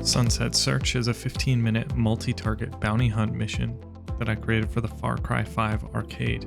Sunset Search is a 15-minute multi-target bounty hunt mission that I created for the Far Cry 5 arcade.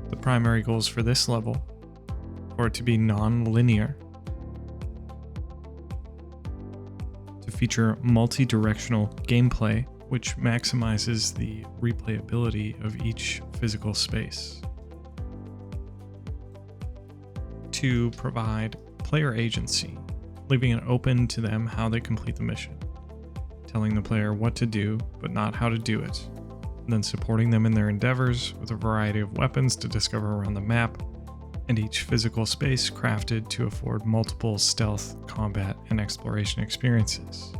The primary goals for this level are it to be non-linear, to feature multi-directional gameplay which maximizes the replayability of each physical space, to provide player agency, leaving it open to them how they complete the mission, telling the player what to do but not how to do it, and then supporting them in their endeavors with a variety of weapons to discover around the map, and each physical space crafted to afford multiple stealth, combat, and exploration experiences.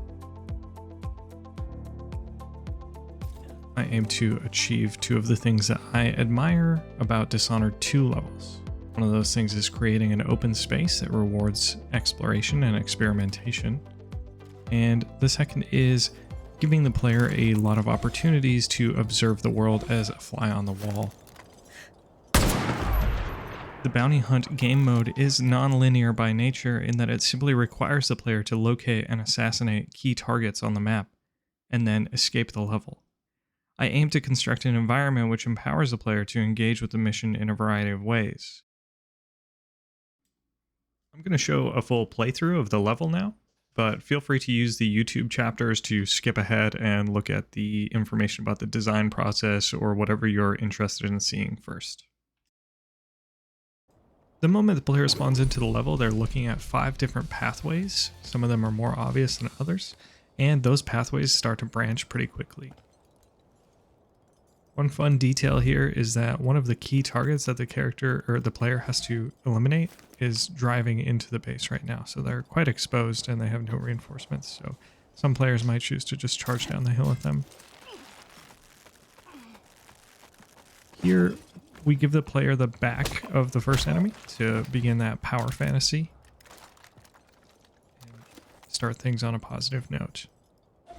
I aim to achieve two of the things that I admire about Dishonored 2 levels. One of those things is creating an open space that rewards exploration and experimentation. And the second is giving the player a lot of opportunities to observe the world as a fly on the wall. The bounty hunt game mode is non-linear by nature in that it simply requires the player to locate and assassinate key targets on the map, and then escape the level. I aim to construct an environment which empowers the player to engage with the mission in a variety of ways. I'm going to show a full playthrough of the level now, but feel free to use the YouTube chapters to skip ahead and look at the information about the design process or whatever you're interested in seeing first. The moment the player spawns into the level, they're looking at 5 different pathways. Some of them are more obvious than others, and those pathways start to branch pretty quickly. One fun detail here is that one of the key targets that the character or the player has to eliminate is driving into the base right now. So they're quite exposed and they have no reinforcements. So some players might choose to just charge down the hill at them. Here we give the player the back of the first enemy to begin that power fantasy and start things on a positive note.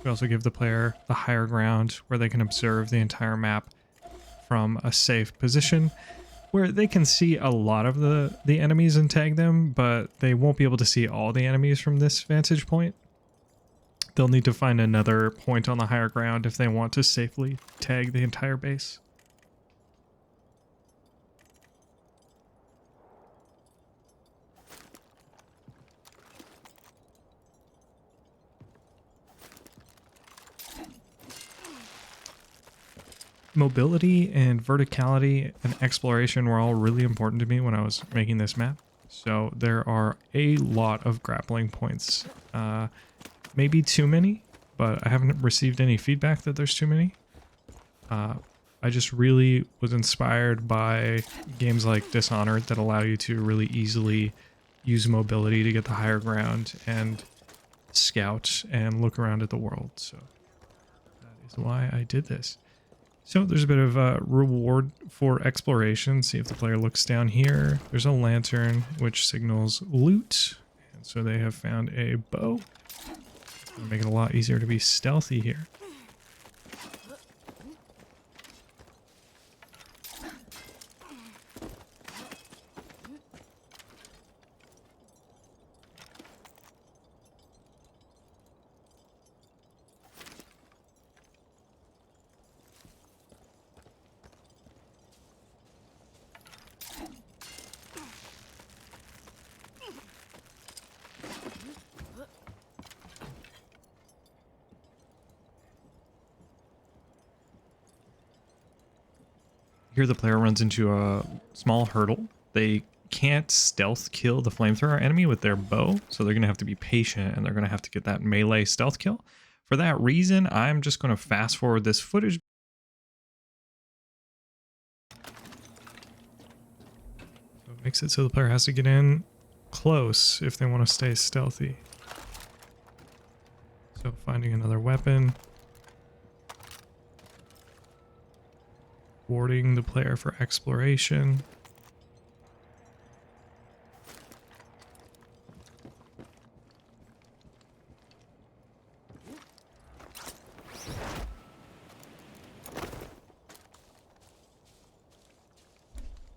We also give the player the higher ground where they can observe the entire map from a safe position where they can see a lot of the enemies and tag them, but they won't be able to see all the enemies from this vantage point. They'll need to find another point on the higher ground if they want to safely tag the entire base. Mobility and verticality and exploration were all really important to me when I was making this map. So there are a lot of grappling points. Maybe too many, but I haven't received any feedback that there's too many. I just really was inspired by games like Dishonored that allow you to really easily use mobility to get the higher ground and scout and look around at the world. So that is why I did this. So there's a bit of a reward for exploration. See if the player looks down here. There's a lantern which signals loot. And so they have found a bow. It's going to make it a lot easier to be stealthy here. Here the player runs into a small hurdle. They can't stealth kill the flamethrower enemy with their bow, so they're going to have to be patient and they're going to have to get that melee stealth kill. For that reason, I'm just going to fast forward this footage. So it makes it so the player has to get in close if they want to stay stealthy. So finding another weapon. Rewarding the player for exploration.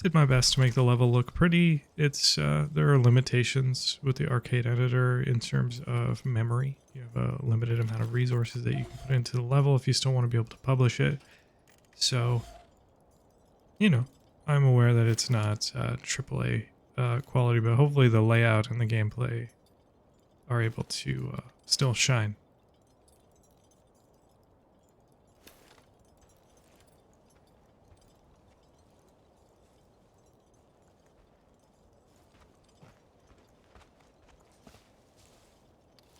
did my best to make the level look pretty. It's there are limitations with the arcade editor in terms of memory. You have a limited amount of resources that you can put into the level if you still want to be able to publish it. So, you know, I'm aware that it's not AAA quality, but hopefully the layout and the gameplay are able to still shine.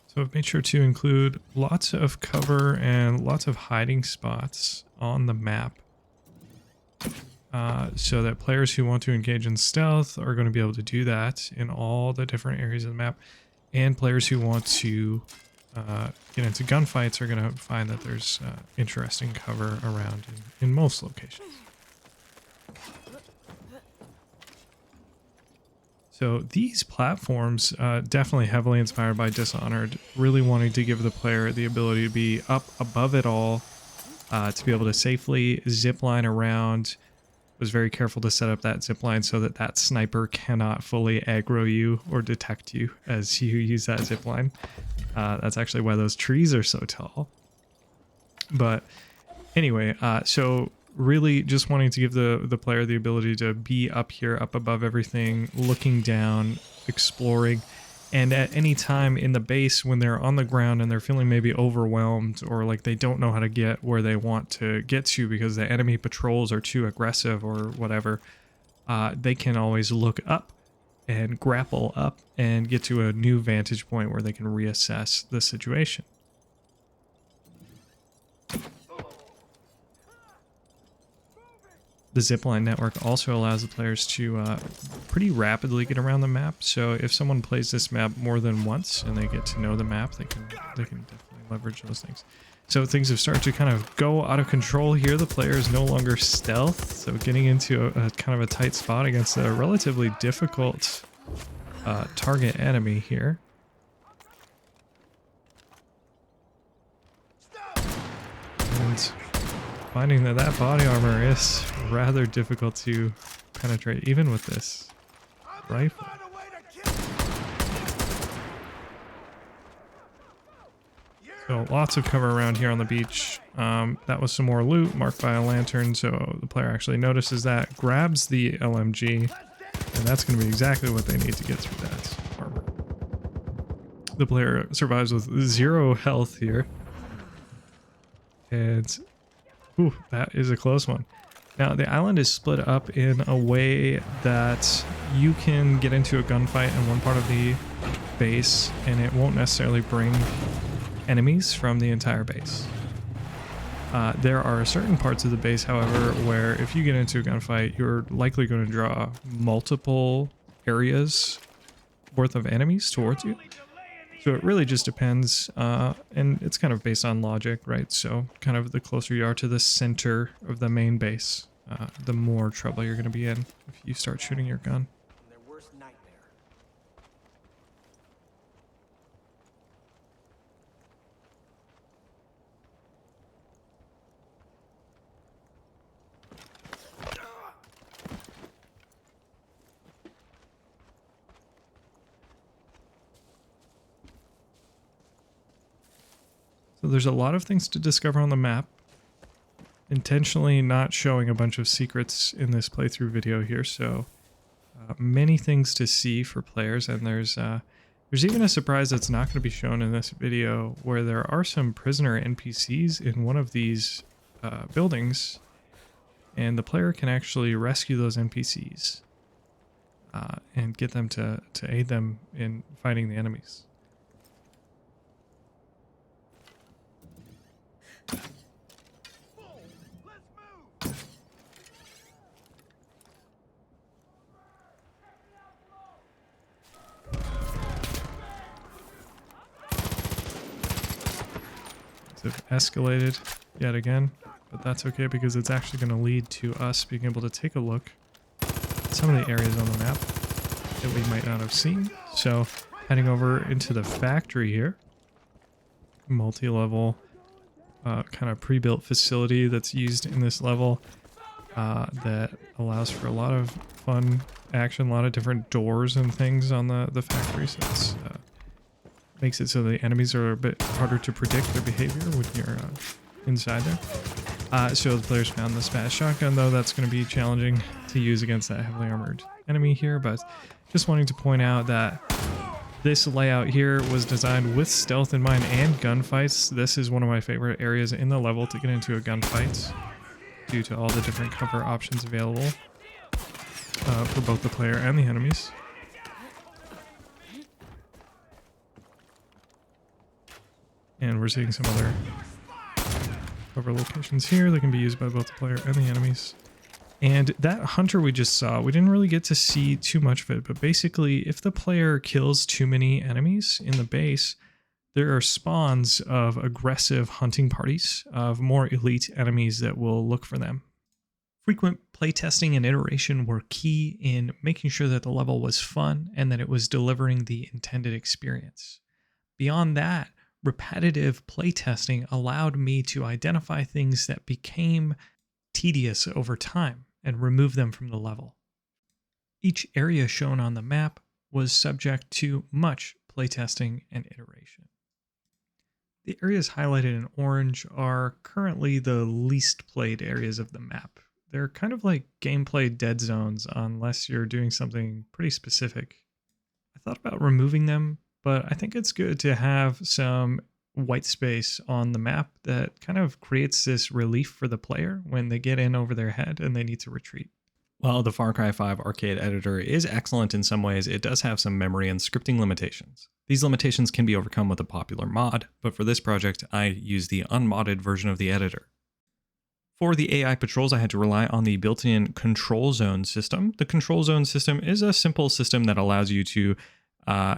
So I've made sure to include lots of cover and lots of hiding spots on the map so that players who want to engage in stealth are going to be able to do that in all the different areas of the map, and players who want to get into gunfights are going to find that there's interesting cover around in most locations. So these platforms, definitely heavily inspired by Dishonored, really wanting to give the player the ability to be up above it all, to be able to safely zip line around. Was very careful to set up that zip line so that that sniper cannot fully aggro you or detect you as you use that zip line. That's actually why those trees are so tall. But anyway, so really just wanting to give the player the ability to be up here, up above everything, looking down, exploring, and at any time in the base when they're on the ground and they're feeling maybe overwhelmed or like they don't know how to get where they want to get to because the enemy patrols are too aggressive or whatever, they can always look up and grapple up and get to a new vantage point where they can reassess the situation. The zipline network also allows the players to pretty rapidly get around the map. So if someone plays this map more than once and they get to know the map, they can definitely leverage those things. So things have started to kind of go out of control here. The player is no longer stealth, so getting into a kind of a tight spot against a relatively difficult target enemy here. And finding that body armor is rather difficult to penetrate, even with this rifle. So lots of cover around here on the beach. That was some more loot marked by a lantern, so the player actually notices that, grabs the LMG, and that's going to be exactly what they need to get through that armor. The player survives with 0 health here. And ooh, that is a close one. Now, the island is split up in a way that you can get into a gunfight in one part of the base, and it won't necessarily bring enemies from the entire base. There are certain parts of the base, however, where if you get into a gunfight, you're likely going to draw multiple areas worth of enemies towards you. So it really just depends, and it's kind of based on logic, right? So kind of the closer you are to the center of the main base, the more trouble you're going to be in if you start shooting your gun. Their worst nightmare. So there's a lot of things to discover on the map. Intentionally not showing a bunch of secrets in this playthrough video here, so many things to see for players, and there's even a surprise that's not going to be shown in this video where there are some prisoner NPCs in one of these buildings, and the player can actually rescue those NPCs and get them to aid them in fighting the enemies. Have escalated yet again, but that's okay because it's actually going to lead to us being able to take a look at some of the areas on the map that we might not have seen. So heading over into the factory here, multi-level kind of pre-built facility that's used in this level. that allows for a lot of fun action, a lot of different doors and things on the factories. It's makes it so the enemies are a bit harder to predict their behavior when you're inside there. So the players found this fast shotgun, though that's going to be challenging to use against that heavily armored enemy here, but just wanting to point out that this layout here was designed with stealth in mind and gunfights. This is one of my favorite areas in the level to get into a gunfight due to all the different cover options available for both the player and the enemies. And we're seeing some other cover locations here that can be used by both the player and the enemies. And that hunter we just saw, we didn't really get to see too much of it, but basically if the player kills too many enemies in the base, there are spawns of aggressive hunting parties of more elite enemies that will look for them. Frequent playtesting and iteration were key in making sure that the level was fun and that it was delivering the intended experience. Beyond that, repetitive playtesting allowed me to identify things that became tedious over time and remove them from the level. Each area shown on the map was subject to much playtesting and iteration. The areas highlighted in orange are currently the least played areas of the map. They're kind of like gameplay dead zones unless you're doing something pretty specific. I thought about removing them, but I think it's good to have some white space on the map that kind of creates this relief for the player when they get in over their head and they need to retreat. While the Far Cry 5 arcade editor is excellent in some ways, it does have some memory and scripting limitations. These limitations can be overcome with a popular mod, but for this project, I used the unmodded version of the editor. For the AI patrols, I had to rely on the built-in control zone system. The control zone system is a simple system that allows you to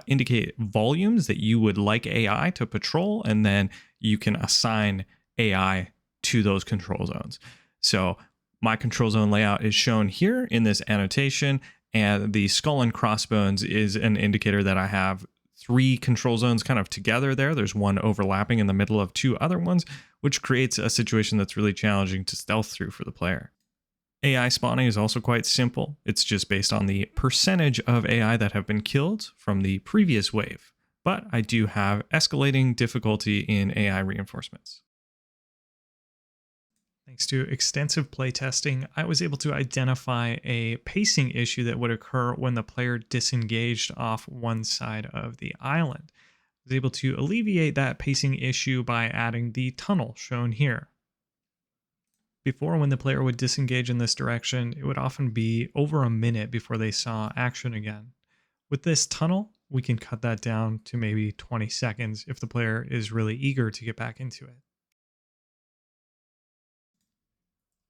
indicate volumes that you would like AI to patrol, and then you can assign AI to those control zones. So my control zone layout is shown here in this annotation, and the skull and crossbones is an indicator that I have 3 control zones kind of together there. There's one overlapping in the middle of 2 other ones, which creates a situation that's really challenging to stealth through for the player. AI spawning is also quite simple. It's just based on the percentage of AI that have been killed from the previous wave, but I do have escalating difficulty in AI reinforcements. Thanks to extensive playtesting, I was able to identify a pacing issue that would occur when the player disengaged off one side of the island. I was able to alleviate that pacing issue by adding the tunnel shown here. Before, when the player would disengage in this direction, it would often be over a minute before they saw action again. With this tunnel, we can cut that down to maybe 20 seconds if the player is really eager to get back into it.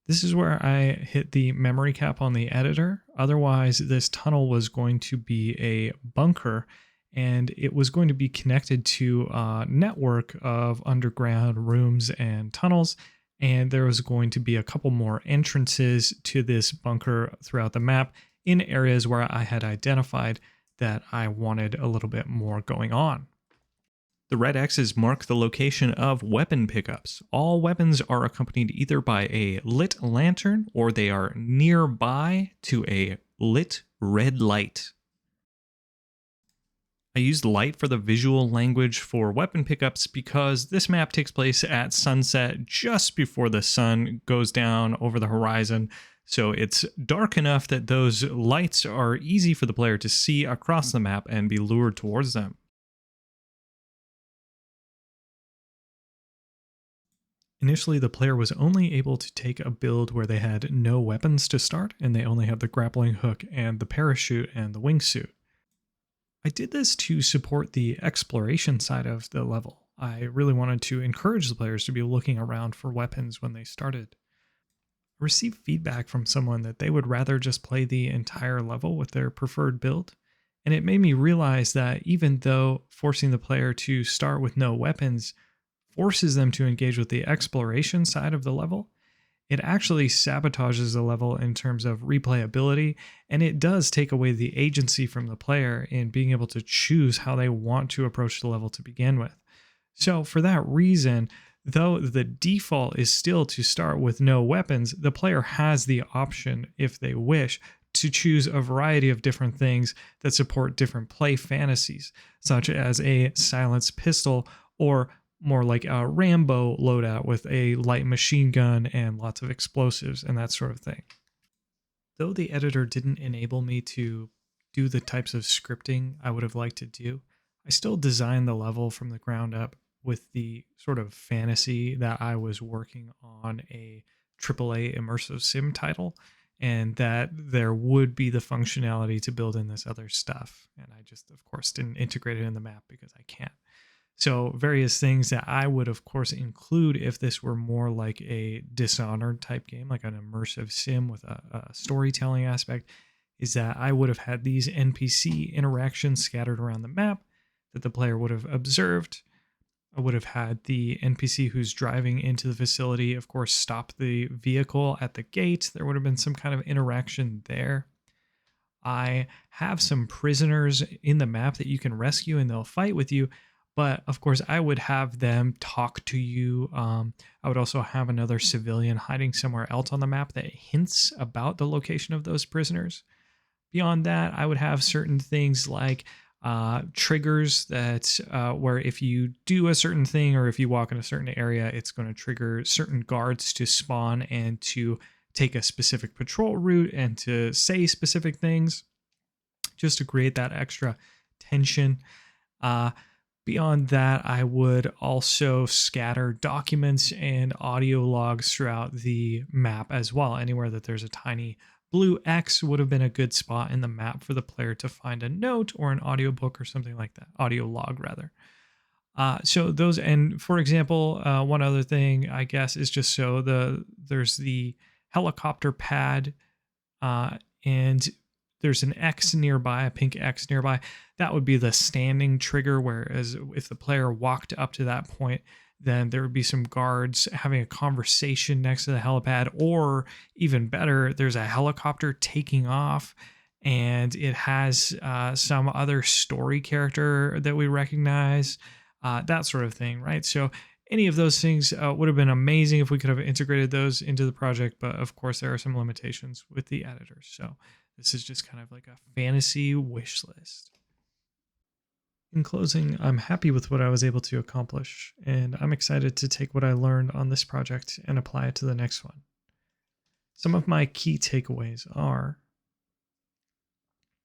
This is where I hit the memory cap on the editor. Otherwise, this tunnel was going to be a bunker, and it was going to be connected to a network of underground rooms and tunnels. And there was going to be a couple more entrances to this bunker throughout the map in areas where I had identified that I wanted a little bit more going on. The red X's mark the location of weapon pickups. All weapons are accompanied either by a lit lantern or they are nearby to a lit red light. I used light for the visual language for weapon pickups because this map takes place at sunset just before the sun goes down over the horizon, so it's dark enough that those lights are easy for the player to see across the map and be lured towards them. Initially, the player was only able to take a build where they had no weapons to start, and they only had the grappling hook and the parachute and the wingsuit. I did this to support the exploration side of the level. I really wanted to encourage the players to be looking around for weapons when they started. I received feedback from someone that they would rather just play the entire level with their preferred build, and it made me realize that even though forcing the player to start with no weapons forces them to engage with the exploration side of the level, it actually sabotages the level in terms of replayability, and it does take away the agency from the player in being able to choose how they want to approach the level to begin with. So for that reason, Though the default is still to start with no weapons, the player has the option, if they wish, to choose a variety of different things that support different play fantasies, such as a silenced pistol or more like a Rambo loadout with a light machine gun and lots of explosives and that sort of thing. Though the editor didn't enable me to do the types of scripting I would have liked to do, I still designed the level from the ground up with the sort of fantasy that I was working on a AAA immersive sim title, and that there would be the functionality to build in this other stuff. And I just, of course, didn't integrate it in the map because I can't. So various things that I would, of course, include if this were more like a Dishonored type game, like an immersive sim with a storytelling aspect, is that I would have had these NPC interactions scattered around the map that the player would have observed. I would have had the NPC who's driving into the facility, of course, stop the vehicle at the gate. There would have been some kind of interaction there. I have some prisoners in the map that you can rescue and they'll fight with you. But of course, I would have them talk to you. I would also have another civilian hiding somewhere else on the map that hints about the location of those prisoners. Beyond that, I would have certain things like triggers that where if you do a certain thing or if you walk in a certain area, it's going to trigger certain guards to spawn and to take a specific patrol route and to say specific things just to create that extra tension. Uh, Beyond that, I would also scatter documents and audio logs throughout the map as well. Anywhere that there's a tiny blue X would have been a good spot in the map for the player to find a note or an audiobook or something like that. Audio log, rather. So those, and for example, one other thing I guess is just so there's the helicopter pad, and there's an X nearby, a pink X nearby. That would be the standing trigger, whereas if the player walked up to that point, then there would be some guards having a conversation next to the helipad, or even better, there's a helicopter taking off and it has some other story character that we recognize, that sort of thing, right? So any of those things would have been amazing if we could have integrated those into the project, but of course there are some limitations with the editor. So this is just kind of like a fantasy wish list. In closing, I'm happy with what I was able to accomplish, and I'm excited to take what I learned on this project and apply it to the next one. Some of my key takeaways are: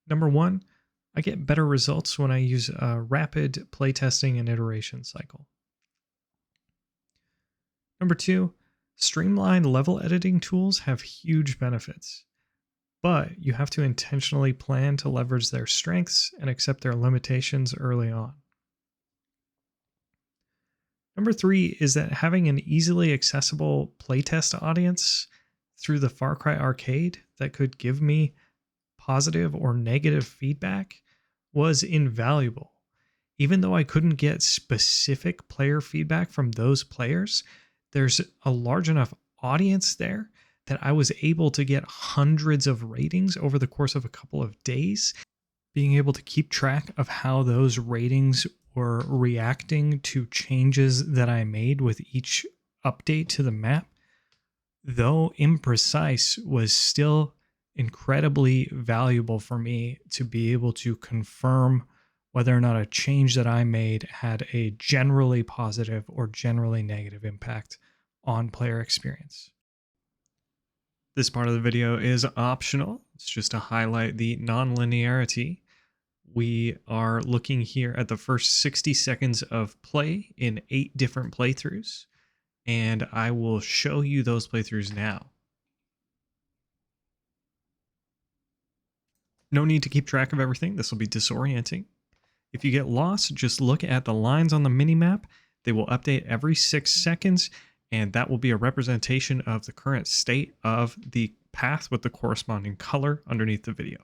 number one, I get better results when I use a rapid playtesting and iteration cycle. Number two, streamlined level editing tools have huge benefits, but you have to intentionally plan to leverage their strengths and accept their limitations early on. Number three is that having an easily accessible playtest audience through the Far Cry Arcade that could give me positive or negative feedback was invaluable. Even though I couldn't get specific player feedback from those players, there's a large enough audience there that I was able to get hundreds of ratings over the course of a couple of days. Being able to keep track of how those ratings were reacting to changes that I made with each update to the map, though imprecise, was still incredibly valuable for me to be able to confirm whether or not a change that I made had a generally positive or generally negative impact on player experience. This part of the video is optional. It's just to highlight the non-linearity. We are looking here at the first 60 seconds of play in 8 different playthroughs, and I will show you those playthroughs now. No need to keep track of everything. This will be disorienting. If you get lost, just look at the lines on the minimap. They will update every 6 seconds, and that will be a representation of the current state of the path with the corresponding color underneath the video.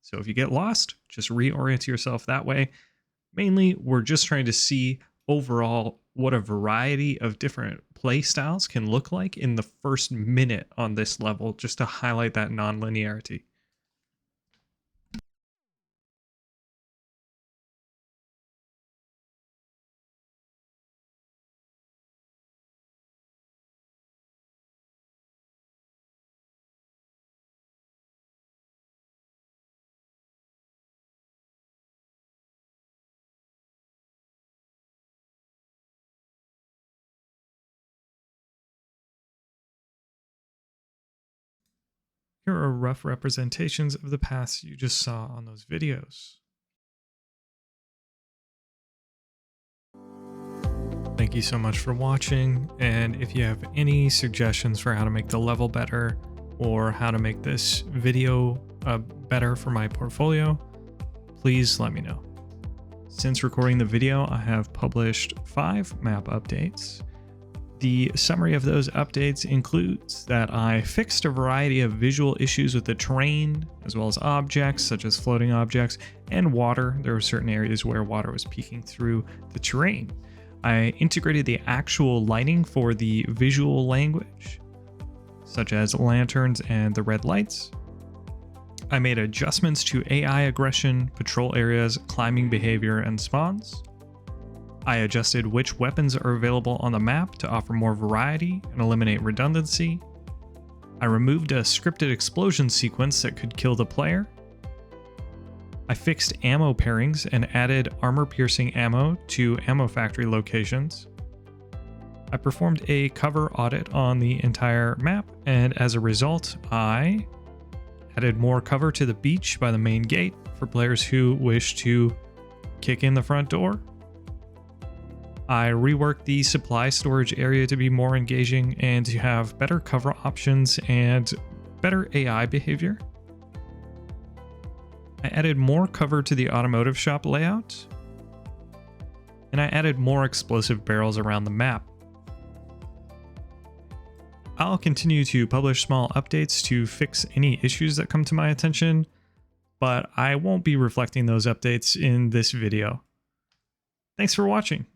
So if you get lost, just reorient yourself that way. Mainly, we're just trying to see overall what a variety of different play styles can look like in the first minute on this level, just to highlight that non-linearity. Here are rough representations of the paths you just saw on those videos. Thank you so much for watching, and if you have any suggestions for how to make the level better or how to make this video better for my portfolio, please let me know. Since recording the video, I have published 5 map updates. The summary of those updates includes that I fixed a variety of visual issues with the terrain, as well as objects such as floating objects and water. There were certain areas where water was peeking through the terrain. I integrated the actual lighting for the visual language, such as lanterns and the red lights. I made adjustments to AI aggression, patrol areas, climbing behavior, and spawns. I adjusted which weapons are available on the map to offer more variety and eliminate redundancy. I removed a scripted explosion sequence that could kill the player. I fixed ammo pairings and added armor-piercing ammo to ammo factory locations. I performed a cover audit on the entire map, and as a result, I added more cover to the beach by the main gate for players who wish to kick in the front door. I reworked the supply storage area to be more engaging and to have better cover options and better AI behavior. I added more cover to the automotive shop layout, and I added more explosive barrels around the map. I'll continue to publish small updates to fix any issues that come to my attention, but I won't be reflecting those updates in this video. Thanks for watching.